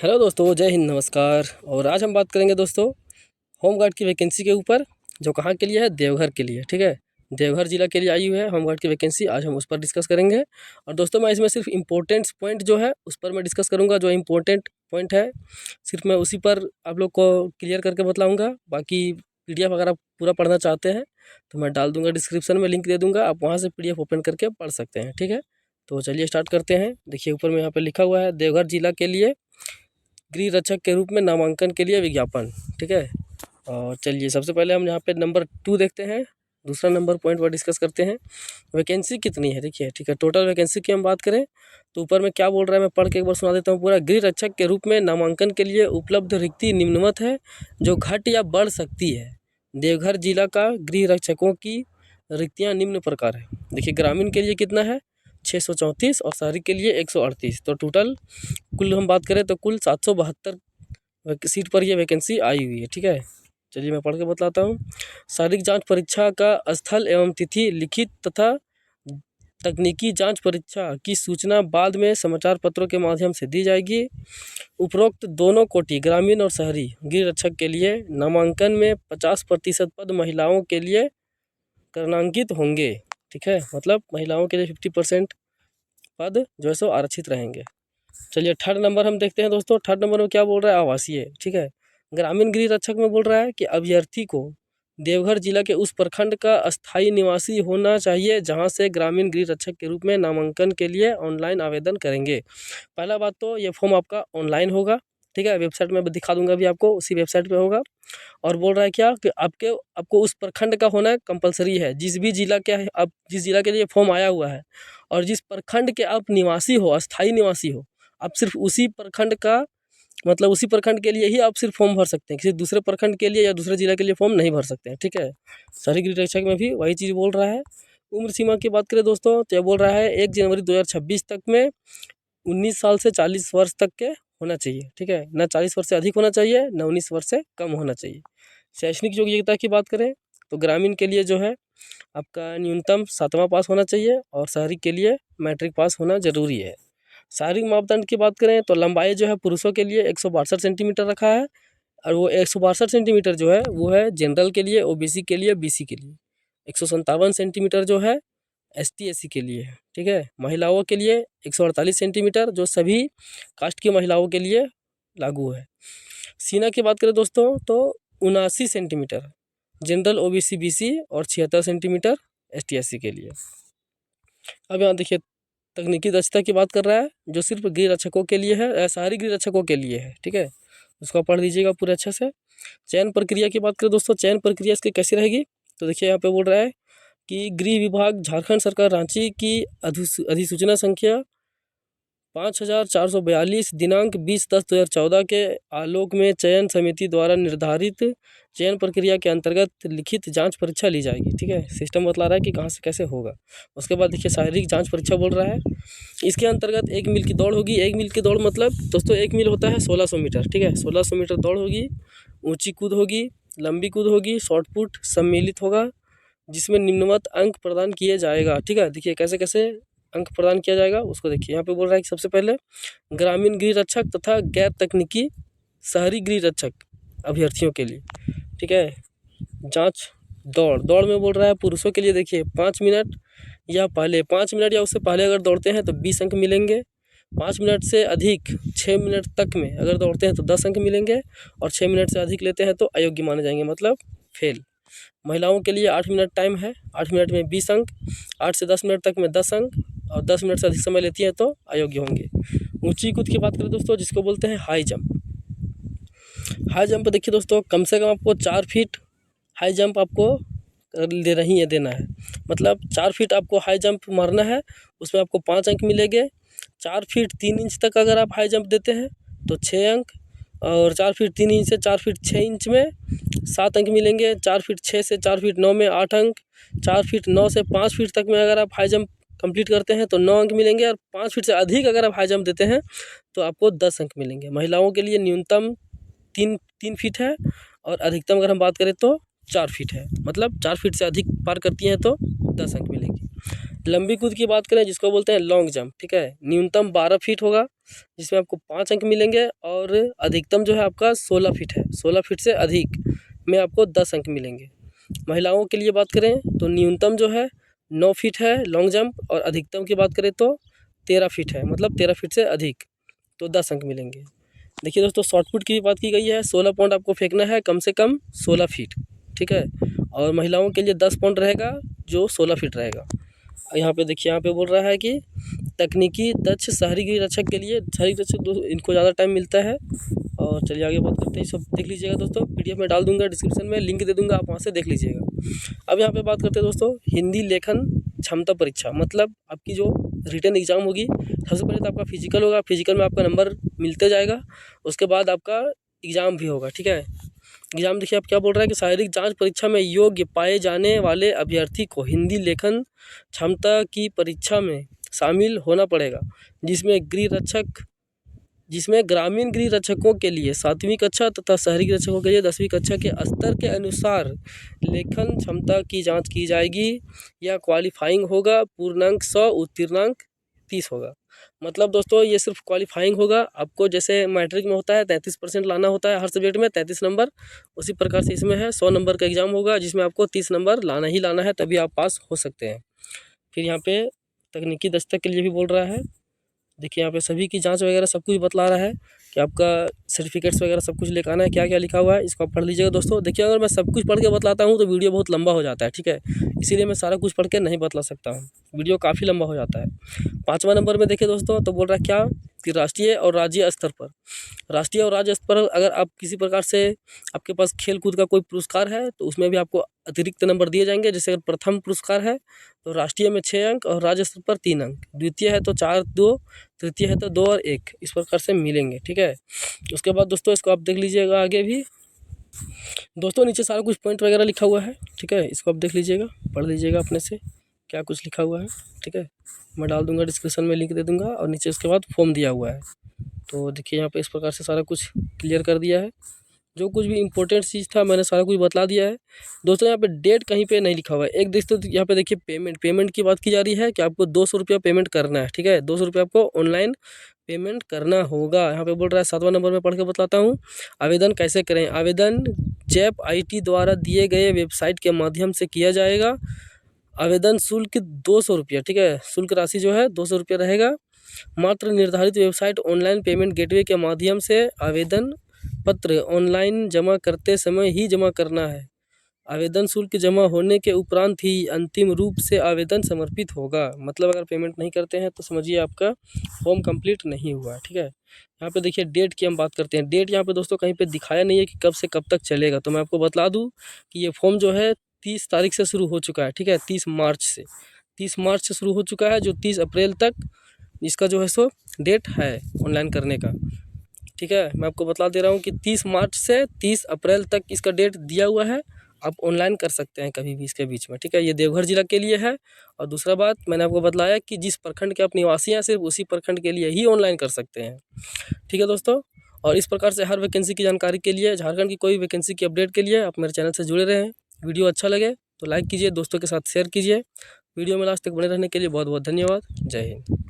Hello दोस्तों, जय हिंद, नमस्कार। और आज हम बात करेंगे दोस्तों होमगार्ड की वैकेंसी के ऊपर, जो कहाँ के लिए है, देवघर के लिए। ठीक है, देवघर जिला के लिए आई हुई है होमगार्ड की वैकेंसी। आज हम उस पर डिस्कस करेंगे। और दोस्तों मैं इसमें सिर्फ इम्पोर्टेंट पॉइंट जो है उस पर मैं डिस्कस करूँगा। जो इम्पोर्टेंट पॉइंट है सिर्फ मैं उसी पर आप लोग को क्लियर करके बतलाऊँगा। बाकी PDF अगर आप पूरा पढ़ना चाहते हैं तो मैं डाल दूँगा, डिस्क्रिप्शन में लिंक दे दूँगा, आप वहाँ से PDF ओपन करके पढ़ सकते हैं। ठीक है, तो चलिए स्टार्ट करते हैं। देखिए ऊपर में यहाँ पर लिखा हुआ है, देवघर जिला के लिए गृह रक्षक के रूप में नामांकन के लिए विज्ञापन। ठीक है, और चलिए सबसे पहले हम यहाँ पे नंबर 2 देखते हैं। दूसरा नंबर पॉइंट पर डिस्कस करते हैं, वैकेंसी कितनी है। देखिए, ठीक है, टोटल वैकेंसी की हम बात करें तो ऊपर में क्या बोल रहा है, मैं पढ़ के एक बार सुना देता हूँ पूरा। गृह रक्षक के रूप में नामांकन के लिए उपलब्ध रिक्ति निम्नवत है, जो घट या बढ़ सकती है। देवघर जिला का गृह रक्षकों की रिक्तियाँ निम्न प्रकार है। देखिए, ग्रामीण के लिए कितना है, 634, और शहरी के लिए 138। तो टोटल कुल हम बात करें तो कुल 772 सीट पर यह वैकेंसी आई हुई है। ठीक है, चलिए मैं पढ़ के बतलाता हूँ। शारीरिक जांच परीक्षा का स्थल एवं तिथि लिखित तथा तकनीकी जांच परीक्षा की सूचना बाद में समाचार पत्रों के माध्यम से दी जाएगी। उपरोक्त दोनों कोटि, ग्रामीण और शहरी गृह रक्षक के लिए नामांकन में 50% पद महिलाओं के लिए करणांकित होंगे। ठीक है, मतलब महिलाओं के लिए 50% पद जो है सो आरक्षित रहेंगे। चलिए थर्ड नंबर हम देखते हैं दोस्तों। थर्ड नंबर में क्या बोल रहा है, आवासीय। ठीक है, ग्रामीण गृह रक्षक में बोल रहा है कि अभ्यर्थी को देवघर जिला के उस प्रखंड का अस्थायी निवासी होना चाहिए जहां से ग्रामीण गृह रक्षक के रूप में नामांकन के लिए ऑनलाइन आवेदन करेंगे। पहला बात तो ये फॉर्म आपका ऑनलाइन होगा। ठीक है, वेबसाइट में दिखा दूंगा अभी आपको, उसी वेबसाइट पे होगा। और बोल रहा है क्या कि आपको उस प्रखंड का होना कंपलसरी है। जिस भी जिला के आप जिस जिला के लिए फॉर्म आया हुआ है और जिस प्रखंड के आप निवासी हो, अस्थायी निवासी हो, आप सिर्फ उसी प्रखंड का, मतलब उसी प्रखंड के लिए ही आप सिर्फ फॉर्म भर सकते हैं। किसी दूसरे प्रखंड के लिए या दूसरे जिला के लिए फॉर्म नहीं भर सकते हैं। ठीक है, शहरी गृह रक्षक में भी वही चीज़ बोल रहा है। उम्र सीमा की बात करें दोस्तों तो यह बोल रहा है 1 जनवरी 2026 तक में 19 साल से 40 वर्ष तक के होना चाहिए। ठीक है, ना 40 वर्ष से अधिक होना चाहिए, ना 19 वर्ष से कम होना चाहिए। शैक्षणिक योग्यता की बात करें तो ग्रामीण के लिए जो है आपका न्यूनतम 7वां पास होना चाहिए और शहरी के लिए मैट्रिक पास होना जरूरी है। शारीरिक मापदंड की बात करें तो लंबाई जो है पुरुषों के लिए 162 सेंटीमीटर रखा है, और वो 162 सेंटीमीटर जो है वो है जनरल के लिए, OBC के लिए, BC के लिए। 157 सेंटीमीटर जो है ST SC के लिए है। ठीक है, महिलाओं के लिए 148 सेंटीमीटर, जो सभी कास्ट की महिलाओं के लिए लागू है। सीना की बात करें दोस्तों तो 79 सेंटीमीटर जनरल, OBC, BC, और 76 सेंटीमीटर ST SC के लिए। अब यहाँ देखिए तकनीकी दक्षता की बात कर रहा है, जो सिर्फ गृह रक्षकों के लिए है, शहरी गृह रक्षकों के लिए है। ठीक है, उसको पढ़ लीजिएगा पूरे अच्छे से। चयन प्रक्रिया की बात करें दोस्तों, चयन प्रक्रिया इसकी कैसी रहेगी तो देखिए यहाँ पे बोल रहा है कि गृह विभाग झारखंड सरकार रांची की अधिसूचना संख्या 5442 दिनांक 20/10/2014 के आलोक में चयन समिति द्वारा निर्धारित चयन प्रक्रिया के अंतर्गत लिखित जांच परीक्षा ली जाएगी। ठीक है, सिस्टम बतला रहा है कि कहाँ से कैसे होगा। उसके बाद देखिए शारीरिक जांच परीक्षा बोल रहा है, इसके अंतर्गत 1 मील की दौड़ होगी। 1 मील की दौड़ मतलब दोस्तों 1 मील होता है 1600 मीटर। ठीक है, 1600 मीटर दौड़ होगी, ऊँची कूद होगी, लंबी कूद होगी, शॉर्ट पुट सम्मिलित होगा, जिसमें निम्नवत अंक प्रदान किए जाएगा। ठीक है, देखिए कैसे कैसे अंक प्रदान किया जाएगा उसको देखिए। यहाँ पे बोल रहा है कि सबसे पहले ग्रामीण गृह रक्षक तथा गैर तकनीकी शहरी गृह रक्षक अभ्यर्थियों के लिए। ठीक है, जांच दौड़ में बोल रहा है पुरुषों के लिए देखिए 5 मिनट या पहले 5 मिनट या उससे पहले अगर दौड़ते हैं तो 20 अंक मिलेंगे। 5 मिनट से अधिक 6 मिनट तक में अगर दौड़ते हैं तो 10 अंक मिलेंगे, और 6 मिनट से अधिक लेते हैं तो अयोग्य माने जाएंगे, मतलब फेल। महिलाओं के लिए 8 मिनट टाइम है, 8 मिनट में 20 अंक, 8 से 10 मिनट तक में 10 अंक, और 10 मिनट से अधिक समय लेती है तो अयोग्य होंगे। ऊंची कूद की बात करें दोस्तों, जिसको बोलते हैं हाई जंप। हाई जंप देखिए दोस्तों, कम से कम आपको 4 फीट हाई जंप आपको देना है। मतलब 4 फीट आपको हाई जंप मारना है, उसमें आपको 5 अंक मिलेंगे। 4 फीट 3 इंच तक अगर आप हाई जंप देते हैं तो 6 अंक, और 4 फीट 3 इंच से 4 फीट 6 इंच में 7 अंक मिलेंगे। 4 फीट 6 से 4 फीट 9 में 8 अंक। 4 फीट 9 से 5 फीट तक में अगर आप हाई जंप कंप्लीट करते हैं तो 9 अंक मिलेंगे, और 5 फीट से अधिक अगर आप हाई जंप देते हैं तो आपको 10 अंक मिलेंगे। महिलाओं के लिए न्यूनतम 3 फीट है, और अधिकतम अगर हम बात करें तो 4 फीट है। मतलब 4 फीट से अधिक पार करती हैं तो 10 अंक मिलेंगे। लंबी कूद की बात करें जिसको बोलते हैं लॉन्ग जंप, ठीक है, न्यूनतम 12 फीट होगा जिसमें आपको 5 अंक मिलेंगे और अधिकतम जो है आपका 16 फीट है, 16 फीट से अधिक में आपको 10 अंक मिलेंगे। महिलाओं के लिए बात करें तो न्यूनतम जो है 9 फीट है लॉन्ग जंप और अधिकतम की बात करें तो 13 फीट है, मतलब 13 फीट से अधिक, तो 10 अंक मिलेंगे। देखिए दोस्तों, शॉर्ट पुट की भी बात की गई है, 16 पॉइंट आपको फेंकना है कम से कम 16 फीट, ठीक है, और महिलाओं के लिए 10 पॉइंट रहेगा जो 16 फीट रहेगा। यहाँ पे देखिए, यहाँ पे बोल रहा है कि तकनीकी दक्ष शहरी गृह रक्षक के लिए, शहरी रक्षक इनको ज़्यादा टाइम मिलता है। और चलिए आगे बात करते हैं, सब देख लीजिएगा दोस्तों, पीडीएफ में डाल दूंगा, डिस्क्रिप्शन में लिंक दे दूंगा, आप वहाँ से देख लीजिएगा। अब यहाँ पे बात करते हैं दोस्तों हिंदी लेखन क्षमता परीक्षा, मतलब आपकी जो रिटन एग्जाम होगी, सबसे पहले तो आपका फिजिकल होगा, फिजिकल में आपका नंबर मिलते जाएगा, उसके बाद आपका एग्ज़ाम भी होगा, ठीक है। एग्जाम देखिए आप क्या बोल रहा है कि शारीरिक जांच परीक्षा में योग्य पाए जाने वाले अभ्यर्थी को हिंदी लेखन क्षमता की परीक्षा में शामिल होना पड़ेगा, जिसमें ग्रामीण गृह रक्षकों के लिए 7वीं कक्षा तथा शहरी गृह रक्षकों के लिए 10वीं कक्षा के स्तर के अनुसार लेखन क्षमता की जांच की जाएगी। यह क्वालिफाइंग होगा, पूर्णांक 100, उत्तीर्णांक 30 होगा। मतलब दोस्तों ये सिर्फ क्वालिफाइंग होगा, आपको जैसे मैट्रिक में होता है 33% लाना होता है हर सब्जेक्ट में, 33 नंबर, उसी प्रकार से इसमें है 100 नंबर का एग्जाम होगा जिसमें आपको 30 नंबर लाना ही लाना है, तभी आप पास हो सकते हैं। फिर यहाँ पे तकनीकी दस्तक के लिए भी बोल रहा है, देखिए यहाँ पे सभी की जांच वगैरह सब कुछ बतला रहा है कि आपका सर्टिफिकेट्स वगैरह सब कुछ लेकर आना है, क्या क्या लिखा हुआ है इसको आप पढ़ लीजिएगा दोस्तों। देखिए अगर मैं सब कुछ पढ़ के बतलाता हूँ तो वीडियो बहुत लंबा हो जाता है, ठीक है, इसीलिए मैं सारा कुछ पढ़ के नहीं बतला सकता हूँ, वीडियो काफ़ी लंबा हो जाता है। 5वां नंबर में देखिए दोस्तों, तो बोल रहा है क्या कि राष्ट्रीय और राज्य स्तर पर, राष्ट्रीय और राज्य स्तर पर अगर आप किसी प्रकार से आपके पास खेल कूद का कोई पुरस्कार है तो उसमें भी आपको अतिरिक्त नंबर दिए जाएंगे। जैसे अगर प्रथम पुरस्कार है तो राष्ट्रीय में 6 अंक और राज्य स्तर पर 3 अंक, द्वितीय है तो 4, 2, तृतीय है तो 2 और 1, इस प्रकार से मिलेंगे, ठीक है। उसके बाद दोस्तों इसको आप देख लीजिएगा आगे भी दोस्तों, नीचे सारा कुछ पॉइंट वगैरह लिखा हुआ है, ठीक है, इसको आप देख लीजिएगा, पढ़ लीजिएगा अपने से क्या कुछ लिखा हुआ है, ठीक है, मैं डाल दूंगा डिस्क्रिप्शन में, लिंक दे दूंगा, और नीचे उसके बाद फॉर्म दिया हुआ है। तो देखिए यहाँ पे इस प्रकार से सारा कुछ क्लियर कर दिया है, जो कुछ भी इंपॉर्टेंट चीज़ था मैंने सारा कुछ बतला दिया है दोस्तों। यहाँ पे डेट कहीं पे नहीं लिखा हुआ है, एक दोस्तों यहाँ पे देखिए पेमेंट की बात की जा रही है कि आपको 200 रुपया पेमेंट करना है, ठीक है, 200 रुपया आपको ऑनलाइन पेमेंट करना होगा। यहाँ पे बोल रहा है 7वां नंबर में पढ़ के बतलाता हूँ, आवेदन कैसे करें। आवेदन जैप IT द्वारा दिए गए वेबसाइट के माध्यम से किया जाएगा। आवेदन शुल्क 200 रुपया, ठीक है, शुल्क राशि जो है 200 रुपया रहेगा। मात्र निर्धारित वेबसाइट ऑनलाइन पेमेंट गेटवे के माध्यम से आवेदन पत्र ऑनलाइन जमा करते समय ही जमा करना है। आवेदन शुल्क जमा होने के उपरांत ही अंतिम रूप से आवेदन समर्पित होगा। मतलब अगर पेमेंट नहीं करते हैं तो समझिए आपका फॉर्म कंप्लीट नहीं हुआ है, ठीक है। यहाँ पे देखिए डेट की हम बात करते हैं, डेट यहाँ पे दोस्तों कहीं पे दिखाया नहीं है कि कब से कब तक चलेगा, तो मैं आपको बतला दूँ कि ये फॉर्म जो है 30 तारीख से शुरू हो चुका है, ठीक है, 30 मार्च से शुरू हो चुका है, जो 30 अप्रैल तक इसका जो है सो डेट है ऑनलाइन करने का, ठीक है। मैं आपको बता दे रहा हूँ कि 30 मार्च से 30 अप्रैल तक इसका डेट दिया हुआ है, आप ऑनलाइन कर सकते हैं कभी भी इसके बीच में, ठीक है। ये देवघर जिला के लिए है, और दूसरा बात मैंने आपको बतलाया कि जिस प्रखंड के आप निवासी हैं सिर्फ उसी प्रखंड के लिए ही ऑनलाइन कर सकते हैं, ठीक है दोस्तों। और इस प्रकार से हर वैकेंसी की जानकारी के लिए, झारखंड की कोई वैकेंसी की अपडेट के लिए आप मेरे चैनल से जुड़े रहें। वीडियो अच्छा लगे तो लाइक कीजिए, दोस्तों के साथ शेयर कीजिए। वीडियो में लास्ट तक बने रहने के लिए बहुत बहुत धन्यवाद। जय हिंद।